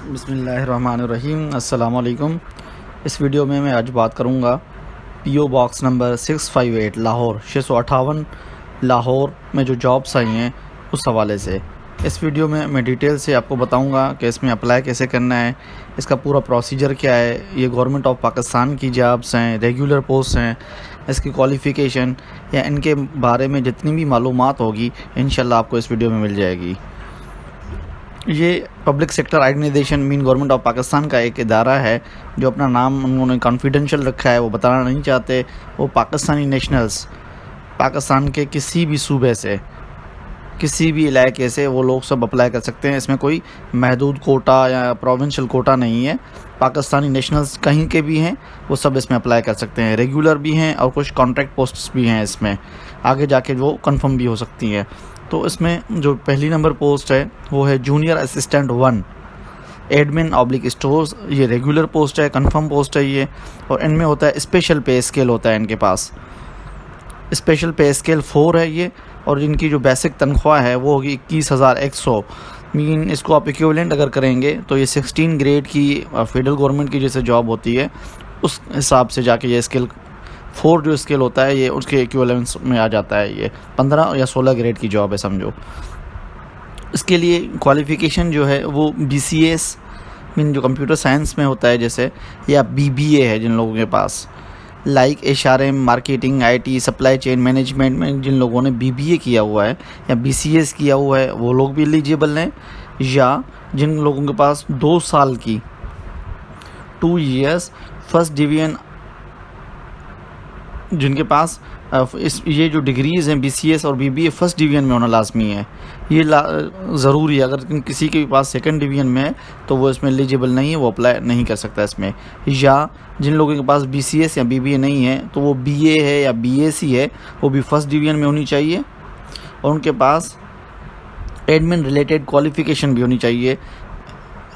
बिस्मिल्लाहिर्रहमानिर्रहीम। अस्सलाम वालेकुम। इस वीडियो में मैं आज बात करूंगा PO box number 658 Lahore 658 Lahore में जो जॉब्स आई हैं उस हवाले से। इस वीडियो में मैं डिटेल से आपको बताऊंगा कि इसमें अप्लाई कैसे करना है, इसका पूरा प्रोसीजर क्या है, ये गवर्नमेंट ऑफ पाकिस्तान की जॉब्स हैं, रेगुलर पोस्ट हैं, इसकी क्वालिफ़िकेशन या इनके बारे में जितनी भी मालूमात होगी इंशाल्लाह आपको इस वीडियो में मिल जाएगी। ये public sector organisation mean government of Pakistan का एक इदारा है जो अपना नाम उन्होंने कॉन्फिडेंशियल रखा है, वो बताना नहीं चाहते। वो पाकिस्तानी नेशनल्स, पाकिस्तान के किसी भी सूबे से, किसी भी इलाके से वो लोग सब अप्लाई कर सकते हैं। इसमें कोई महदूद कोटा या प्रोविंशियल कोटा नहीं है। पाकिस्तानी नेशनल्स कहीं के भी हैं वो सब इसमें अप्लाई कर सकते हैं। रेगुलर भी हैं और कुछ कॉन्ट्रैक्ट पोस्ट्स भी हैं, इसमें आगे जाके वो कंफर्म भी हो सकती हैं। तो इसमें जो पहली नंबर पोस्ट है वो है junior assistant 1 admin oblique stores. ये रेगुलर पोस्ट है, कंफर्म पोस्ट है ये, और इनमें होता है स्पेशल पे स्केल होता है इनके पास। स्पेशल पे स्केल 4 है ये, और इनकी जो बेसिक तनख्वाह है वो होगी 21,100। मीन इसको आप इक्विवेलेंट अगर करेंगे तो ये 16 ग्रेड की फेडरल गवर्नमेंट की जैसे जॉब होती है उस हिसाब से जाके ये स्केल 4 जो स्केल होता है ये उसके इक्विवेलेंस में आ जाता है। ये 15 या 16 ग्रेड की जॉब है समझो। इसके लिए क्वालिफ़िकेशन जो है वो BCS मीन जो कंप्यूटर साइंस में होता है जैसे, या BBA है जिन लोगों के पास, like HRM, marketing, IT, supply chain management में जिन लोगों ने BBA किया हुआ है या BCS किया हुआ है वो लोग भी एलिजिबल हैं। या जिन लोगों के पास 2 साल की 2 years फर्स्ट डिवीजन, जिनके पास ये जो डिग्रीज़ हैं BCS और BBA फर्स्ट डिवीजन में होना लाजमी है, ये ज़रूरी है। अगर किसी के पास सेकंड डिवीजन में है तो वो इसमें एलिजिबल नहीं है, वो अप्लाई नहीं कर सकता इसमें। या जिन लोगों के पास BCS या BBA नहीं है तो वो BA है या BAC है, वो भी फर्स्ट डिवीजन में होनी चाहिए, और उनके पास एडमिन रिलेटेड क्वालिफ़िकेशन भी होनी चाहिए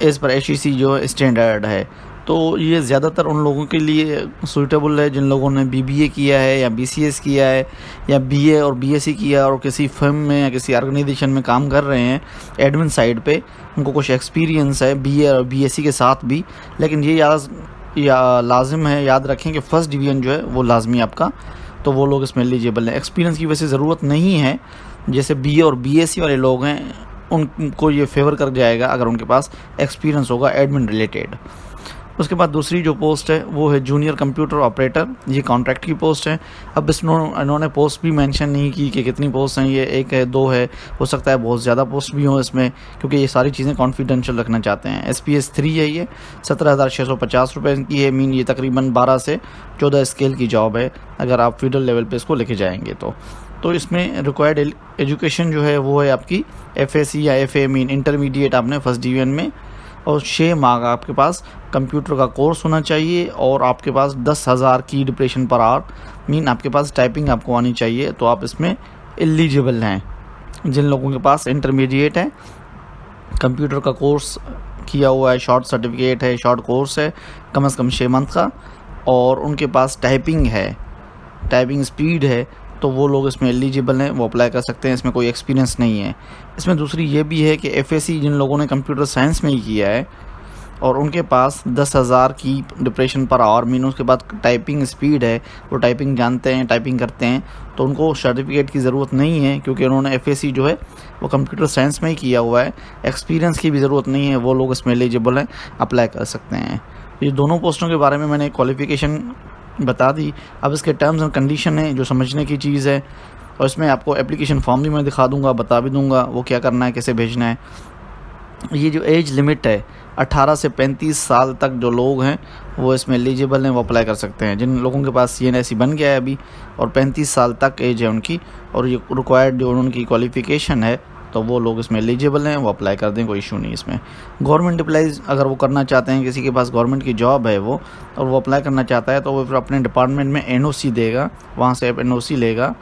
एज़ पर HEC जो स्टैंडर्ड है। तो ये ज़्यादातर उन लोगों के लिए सूटेबल है जिन लोगों ने BBA किया है या BCS किया है या BA और BSc किया और किसी फर्म में या किसी ऑर्गेनाइजेशन में काम कर रहे हैं एडमिन साइड पे, उनको कुछ एक्सपीरियंस है BA और BSc के साथ भी। लेकिन ये लाजिम है, याद रखें कि फ़र्स्ट डिवीजन जो है वो लाजमी आपका, तो वो लोग इसमें एलिजिबल हैं। एक्सपीरियंस की वैसे ज़रूरत नहीं है, जैसे BA और BSc वाले लोग हैं उनको ये फेवर कर जाएगा अगर उनके पास एक्सपीरियंस होगा एडमिन रिलेटेड। उसके बाद दूसरी जो पोस्ट है वो है जूनियर कंप्यूटर ऑपरेटर। ये कॉन्ट्रैक्ट की पोस्ट है। अब इन्होंने पोस्ट भी मेंशन नहीं की कि कितनी पोस्ट हैं, ये 1 है 2 है, हो सकता है बहुत ज़्यादा पोस्ट भी हों इसमें, क्योंकि ये सारी चीज़ें कॉन्फिडेंशियल रखना चाहते हैं। SPS 3 है ये, 17,650 रुपये की है। मीन ये तकरीबन 12 से 14 स्केल की जॉब है अगर आप फेडरल लेवल पे इसको लेके जाएंगे तो इसमें रिक्वायर्ड एजुकेशन जो है वो है आपकी FSc या FA मीन इंटरमीडिएट आपने फर्स्ट डिवीजन में, और 6 माह का आपके पास कंप्यूटर का कोर्स होना चाहिए, और आपके पास 10,000 की डिप्रेशन पर आवर मीन आपके पास टाइपिंग आपको आनी चाहिए, तो आप इसमें एलिजिबल हैं। जिन लोगों के पास इंटरमीडिएट है, कंप्यूटर का कोर्स किया हुआ है, शॉर्ट सर्टिफिकेट है, शॉर्ट कोर्स है कम से कम 6 मंथ का, और उनके पास टाइपिंग है, टाइपिंग स्पीड है, तो वो लोग इसमें एलिजिबल हैं, वो अप्लाई कर सकते हैं। इसमें कोई एक्सपीरियंस नहीं है। इसमें दूसरी ये भी है कि FSc जिन लोगों ने कंप्यूटर साइंस में ही किया है और उनके पास 10,000 की डिप्रेशन पर आवर मीन उसके बाद टाइपिंग स्पीड है, वो टाइपिंग जानते हैं, टाइपिंग करते हैं, तो उनको सर्टिफिकेट की ज़रूरत नहीं है क्योंकि उन्होंने FSc जो है वो कंप्यूटर साइंस में ही किया हुआ है। एक्सपीरियंस की भी ज़रूरत नहीं है, वो लोग इसमें एलिजिबल हैं, अप्लाई कर सकते हैं। ये दोनों पोस्टों के बारे में मैंने क्वालिफ़िकेशन बता दी। अब इसके टर्म्स एंड कंडीशन है जो समझने की चीज़ है, और इसमें आपको एप्लीकेशन फॉर्म भी मैं दिखा दूंगा, बता भी दूंगा वो क्या करना है, कैसे भेजना है। ये जो एज लिमिट है 18 से 35 साल तक जो लोग हैं वो इसमें एलिजिबल हैं, वो अप्लाई कर सकते हैं। जिन लोगों के पास CNSE बन गया है अभी और 35 साल तक एज है उनकी, और ये रिक्वायर्ड जो उनकी क्वालिफ़िकेशन है तो वो लोग इसमें एलिजिबल हैं, वो अप्लाई कर दें, कोई इशू नहीं इसमें। गवर्नमेंट एम्प्लॉइज़ अगर वो करना चाहते हैं, किसी के पास गवर्नमेंट की जॉब है वो और वो अप्लाई करना चाहता है, तो वो फिर अपने डिपार्टमेंट में NOC देगा, वहाँ से NOC लेगा,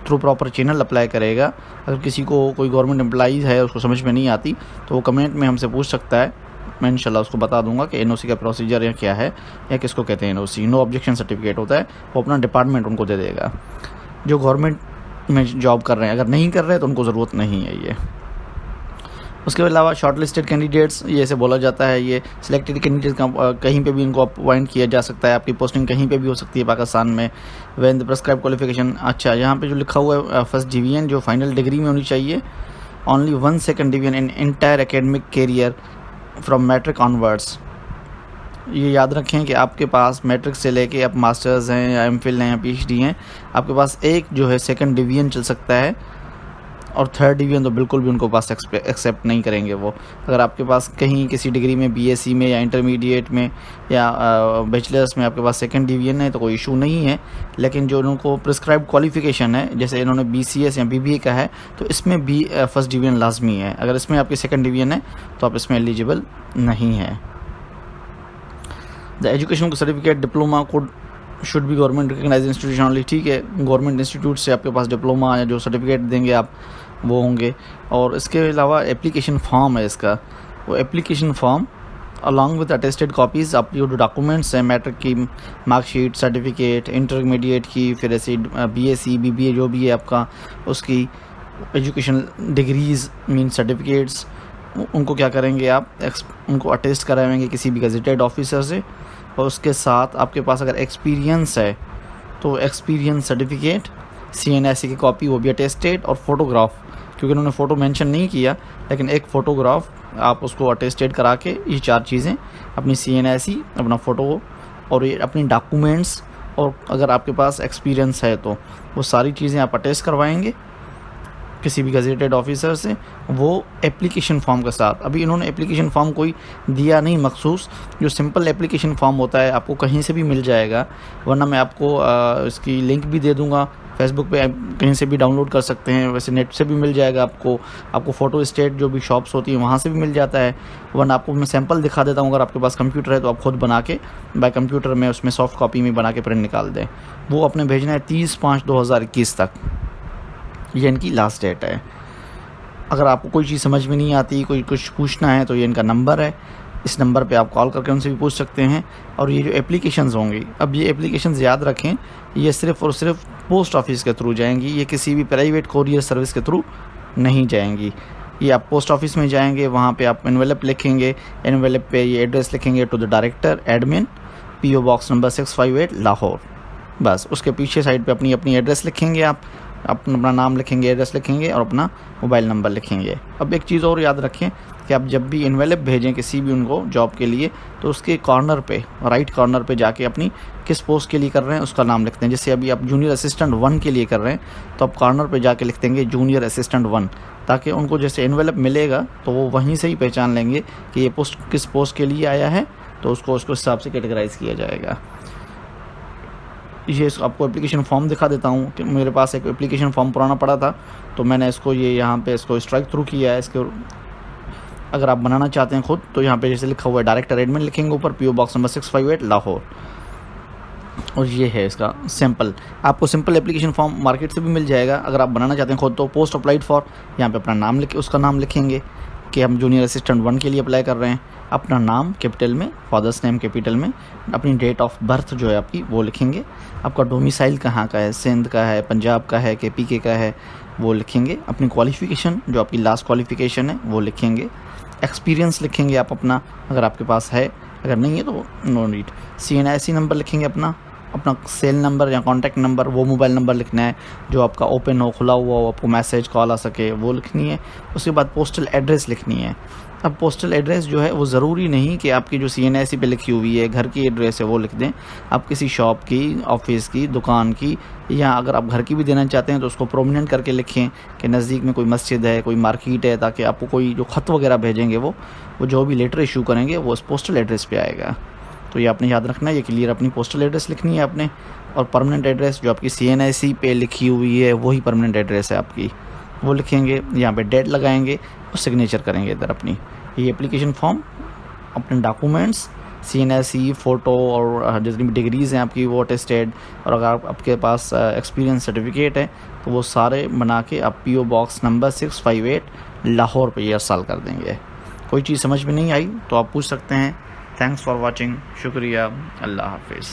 थ्रू प्रॉपर चैनल अप्लाई करेगा। अगर किसी को कोई गवर्नमेंट एम्प्लॉइज़ है उसको समझ में नहीं आती तो वो कमेंट में हमसे पूछ सकता है, मैं इंशाल्लाह उसको बता दूंगा कि NOC का प्रोसीजर या क्या है या किसको कहते हैं। NOC नो ऑब्जेक्शन सर्टिफिकेट होता है, वो अपना डिपार्टमेंट उनको दे देगा जो गवर्नमेंट में जॉब कर रहे हैं। अगर नहीं कर रहे तो उनको ज़रूरत नहीं है ये। उसके अलावा शॉर्ट लिस्टेड कैंडिडेट्स, ये ऐसे बोला जाता है, ये सिलेक्टेड कैंडिडेट कहीं पे भी इनको अपॉइंट किया जा सकता है, आपकी पोस्टिंग कहीं पे भी हो सकती है पाकिस्तान में। व्हेन द प्रेस्क्राइब क्वालिफिकेशन, अच्छा यहाँ पे जो लिखा हुआ है फर्स्ट डिवीजन जो फाइनल डिग्री में होनी चाहिए, only 1 second division in entire academic career from matric onwards. ये याद रखें कि आपके पास मैट्रिक से लेके आप मास्टर्स हैं या एमफिल हैं या पीएचडी हैं, आपके पास एक जो है सेकंड डिवीजन चल सकता है, और थर्ड डिवीजन तो बिल्कुल भी उनको पास एक्सेप्ट नहीं करेंगे वो। अगर आपके पास कहीं किसी डिग्री में बीएससी में या इंटरमीडिएट में या बैचलर्स में आपके पास सेकंड डिवीजन है तो कोई इशू नहीं है, लेकिन जो उनको प्रिस्क्राइब क्वालिफिकेशन है, जैसे इन्होंने बीसीएस या बीबीए का है, तो इसमें भी फर्स्ट डिवीजन लाजमी है। अगर इसमें आपकी सेकंड डिवीजन है तो आप इसमें एलिजिबल नहीं है। The education certificate diploma code should be government recognise institution only, ठीक है, गवर्नमेंट इंस्टीट्यूट से आपके पास डिप्लोमा या जो सर्टिफिकेट देंगे आप वो होंगे। और इसके अलावा एप्लीकेशन फॉर्म है इसका, वो application form along with attested copies, आप जो डॉक्यूमेंट्स हैं मैट्रिक की मार्कशीट, सर्टिफिकेट, इंटरमीडिएट की, फिर ऐसे बीएससी बीबीए जो भी है आपका, उसकी एजुकेशन डिग्रीज़ मीन सर्टिफिकेट्स, उनको क्या करेंगे आप उनको अटेस्ट कराएंगे किसी भी गजेटेड ऑफिसर से। और उसके साथ आपके पास अगर एक्सपीरियंस है तो एक्सपीरियंस सर्टिफिकेट, CNSE की कॉपी वो भी अटेस्टेड, और फोटोग्राफ, क्योंकि उन्होंने फ़ोटो मेंशन नहीं किया, लेकिन एक फ़ोटोग्राफ आप उसको अटेस्टेड करा के, ये 4 चीज़ें अपनी CNSE, अपना फ़ोटो और ये अपनी डॉक्यूमेंट्स, और अगर आपके पास एक्सपीरियंस है तो वो सारी चीज़ें आप अटेस्ट करवाएंगे किसी भी गजेटेड ऑफिसर से, वो एप्लीकेशन फॉर्म के साथ। अभी इन्होंने एप्लीकेशन फॉर्म कोई दिया नहीं मखसूस, जो सिंपल एप्लीकेशन फॉर्म होता है आपको कहीं से भी मिल जाएगा, वरना मैं आपको इसकी लिंक भी दे दूंगा, फेसबुक पे कहीं से भी डाउनलोड कर सकते हैं, वैसे नेट से भी मिल जाएगा आपको फ़ोटो स्टेट जो भी शॉप्स होती हैं वहाँ से भी मिल जाता है, वरना आपको मैं सैंपल दिखा देता हूँ। अगर आपके पास कंप्यूटर है तो आप खुद बना के बाय कंप्यूटर में उसमें सॉफ्ट कॉपी में बना के प्रिंट निकाल दें। वो अपने भेजना है 30/5/2021 तक, ये इनकी लास्ट डेट है। अगर आपको कोई चीज़ समझ में नहीं आती, कोई कुछ पूछना है, तो ये इनका नंबर है, इस नंबर पे आप कॉल करके उनसे भी पूछ सकते हैं। और ये जो एप्लीकेशंस होंगी, अब ये एप्लीकेशंस याद रखें, ये सिर्फ़ और सिर्फ पोस्ट ऑफिस के थ्रू जाएंगी, ये किसी भी प्राइवेट कोरियर सर्विस के थ्रू नहीं जाएंगी। ये आप पोस्ट ऑफिस में जाएंगे, वहाँ पे आप एनवेलप लिखेंगे, एनवेलप पे ये एड्रेस लिखेंगे, to the director admin PO box number 658 Lahore, बस उसके पीछे साइड पे अपनी एड्रेस लिखेंगे, आप अपना नाम लिखेंगे, एड्रेस लिखेंगे और अपना मोबाइल नंबर लिखेंगे। अब एक चीज़ और याद रखें कि आप जब भी एनवेलप भेजें किसी भी उनको जॉब के लिए, तो उसके कॉर्नर पे, राइट कॉर्नर पे जाके अपनी किस पोस्ट के लिए कर रहे हैं उसका नाम लिखते हैं। जैसे अभी आप जूनियर असिस्टेंट 1 के लिए कर रहे हैं, तो आप कॉर्नर पे जाके लिख देंगे जूनियर असिस्टेंट 1, ताकि उनको जैसे एनवेलप मिलेगा तो वो वहीं से ही पहचान लेंगे कि ये पोस्ट किस पोस्ट के लिए आया है, तो उसको हिसाब से कैटेगराइज़ किया जाएगा। ये आपको एप्लीकेशन फॉर्म दिखा देता हूँ कि मेरे पास एक एप्लीकेशन फॉर्म पुराना पड़ा था, तो मैंने इसको ये यहाँ पे इसको स्ट्राइक थ्रू किया है। इसके अगर आप बनाना चाहते हैं खुद, तो यहाँ पे जैसे लिखा हुआ है डायरेक्टर एडमिन लिखेंगे ऊपर, PO बॉक्स नंबर 658 लाहौर, और ये है इसका सिंपल। आपको सिंपल एप्लीकेशन फॉर्म मार्केट से भी मिल जाएगा। अगर आप बनाना चाहते हैं खुद, तो पोस्ट अप्लाइड फॉर, यहाँ पे अपना नाम उसका नाम लिखेंगे कि हम जूनियर असिस्टेंट 1 के लिए अप्लाई कर रहे हैं, अपना नाम कैपिटल में, फादर्स नेम कैपिटल में, अपनी डेट ऑफ बर्थ जो है आपकी वो लिखेंगे, आपका डोमिसाइल कहाँ का है, सिंध का है, पंजाब का है कि PK का है, वो लिखेंगे, अपनी क्वालिफ़िकेशन जो आपकी लास्ट क्वालिफ़िकेशन है वो लिखेंगे, एक्सपीरियंस लिखेंगे आप अपना अगर आपके पास है, अगर नहीं है तो नो नीड, CNIC नंबर लिखेंगे अपना सेल नंबर या कॉन्टैक्ट नंबर, वो मोबाइल नंबर लिखना है जो आपका ओपन हो, खुला हुआ हो, आपको मैसेज कॉल आ सके, वो लिखनी है। उसके बाद पोस्टल एड्रेस लिखनी है। अब पोस्टल एड्रेस जो है वो ज़रूरी नहीं कि आपकी जो CNIC पे लिखी हुई है घर की एड्रेस है वो लिख दें, आप किसी शॉप की, ऑफिस की, दुकान की, या अगर आप घर की भी देना चाहते हैं तो उसको प्रोमिनेंट करके लिखें कि नज़दीक में कोई मस्जिद है, कोई मार्केट है, ताकि आपको कोई जो ख़त वगैरह भेजेंगे वो जो भी लेटर इशू करेंगे वो उस पोस्टल एड्रेस पे आएगा। तो ये आपने याद रखना है, ये क्लियर अपनी पोस्टल एड्रेस लिखनी है आपने, और परमानेंट एड्रेस जो आपकी CNIC पे लिखी हुई है वही परमानेंट एड्रेस है आपकी, वो लिखेंगे, यहाँ पे डेट लगाएंगे और सिग्नेचर करेंगे इधर अपनी। ये एप्लीकेशन फॉर्म, अपने डॉक्यूमेंट्स, CNIC, फ़ोटो और जितनी भी डिग्रीज़ हैं आपकी वो अटेस्टेड, और अगर आपके पास एक्सपीरियंस सर्टिफिकेट है तो वो सारे बना के आप PO बॉक्स नंबर 658 लाहौर पे अरसाल कर देंगे। कोई चीज़ समझ में नहीं आई तो आप पूछ सकते हैं। थैंक्स फॉर वॉचिंग, शुक्रिया, अल्लाह हाफिज़।